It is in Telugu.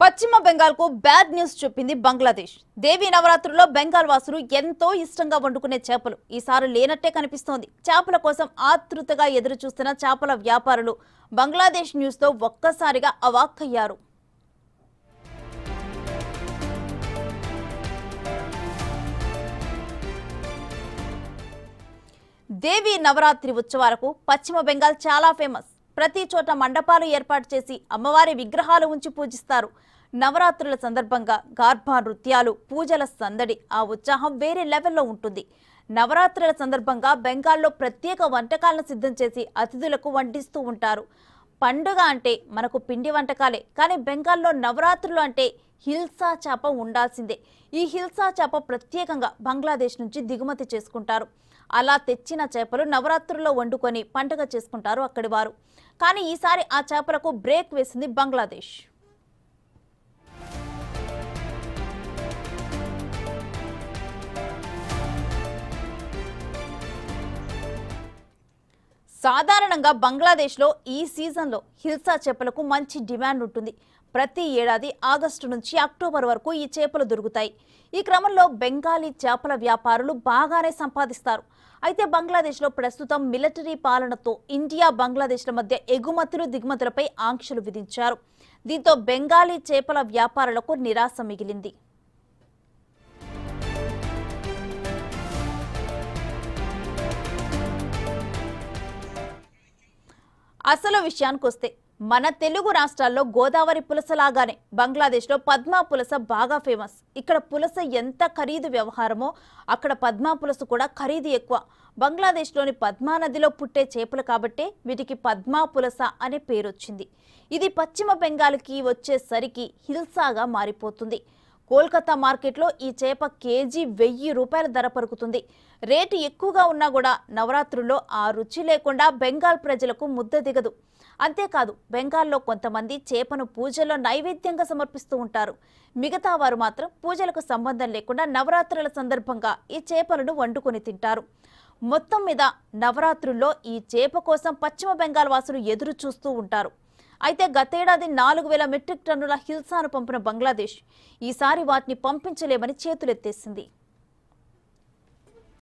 పశ్చిమ బెంగాల్కు బ్యాడ్ న్యూస్ చెప్పింది బంగ్లాదేశ్. దేవీ నవరాత్రుల్లో బెంగాల్ వాసులు ఎంతో ఇష్టంగా వండుకునే చేపలు ఈసారి లేనట్టే కనిపిస్తోంది. చేపల కోసం ఆతృతగా ఎదురు చూస్తున్న చేపల వ్యాపారులు బంగ్లాదేశ్ న్యూస్తో ఒక్కసారిగా అవాక్కయ్యారు. దేవీ నవరాత్రి ఉత్సవాలకు పశ్చిమ బెంగాల్ చాలా ఫేమస్. ప్రతి చోట మండపాలు ఏర్పాటు చేసి అమ్మవారి విగ్రహాలు ఉంచి పూజిస్తారు. నవరాత్రుల సందర్భంగా గార్భా నృత్యాలు, పూజల సందడి, ఆ ఉత్సాహం వేరే లెవెల్లో ఉంటుంది. నవరాత్రుల సందర్భంగా బెంగాల్లో ప్రత్యేక వంటకాలను సిద్ధం చేసి అతిథులకు వడ్డిస్తూ ఉంటారు. పండుగ అంటే మనకు పిండి వంటకాలే, కానీ బెంగాల్లో నవరాత్రులు అంటే హిల్సా చేప ఉండాల్సిందే. ఈ హిల్సా చేప ప్రత్యేకంగా బంగ్లాదేశ్ నుంచి దిగుమతి చేసుకుంటారు. అలా తెచ్చిన చేపలు నవరాత్రుల్లో వండుకొని పండుగ చేసుకుంటారు అక్కడి వారు. కానీ ఈసారి ఆ చేపలకు బ్రేక్ వేసింది బంగ్లాదేశ్. సాధారణంగా బంగ్లాదేశ్లో ఈ సీజన్లో హిల్సా చేపలకు మంచి డిమాండ్ ఉంటుంది. ప్రతి ఏడాది ఆగస్టు నుంచి అక్టోబర్ వరకు ఈ చేపలు దొరుకుతాయి. ఈ క్రమంలో బెంగాలీ చేపల వ్యాపారులు బాగానే సంపాదిస్తారు. అయితే బంగ్లాదేశ్లో ప్రస్తుతం మిలిటరీ పాలనతో ఇండియా బంగ్లాదేశ్ల మధ్య ఎగుమతులు దిగుమతులపై ఆంక్షలు విధించారు. దీంతో బెంగాలీ చేపల వ్యాపారులకు నిరాశ మిగిలింది. అసలు విషయానికొస్తే మన తెలుగు రాష్ట్రాల్లో గోదావరి పులసలాగానే బంగ్లాదేశ్లో పద్మా పులస బాగా ఫేమస్. ఇక్కడ పులస ఎంత ఖరీదు వ్యవహారమో అక్కడ పద్మా పులస కూడా ఖరీదు ఎక్కువ. బంగ్లాదేశ్లోని పద్మా నదిలో పుట్టే చేపలు కాబట్టే వీటికి పద్మా పులస అనే పేరొచ్చింది. ఇది పశ్చిమ బెంగాల్కి వచ్చేసరికి హిల్సాగా మారిపోతుంది. కోల్కతా మార్కెట్లో ఈ చేప కేజీ 1000 రూపాయల ధర పలుకుతుంది. రేటు ఎక్కువగా ఉన్నా కూడా నవరాత్రుల్లో ఆ రుచి లేకుండా బెంగాల్ ప్రజలకు ముద్ద దిగదు. అంతేకాదు, బెంగాల్లో కొంతమంది చేపను పూజల్లో నైవేద్యంగా సమర్పిస్తూ ఉంటారు. మిగతా వారు మాత్రం పూజలకు సంబంధం లేకుండా నవరాత్రుల సందర్భంగా ఈ చేపలను వండుకొని తింటారు. మొత్తం మీద నవరాత్రుల్లో ఈ చేప కోసం పశ్చిమ బెంగాల్ వాసులు ఎదురు చూస్తూ ఉంటారు. అయితే గతేడాది 4000 మెట్రిక్ టన్నుల హిల్సాను పంపిన బంగ్లాదేశ్ ఈసారి వాటిని పంపించలేమని చేతులెత్తేసింది.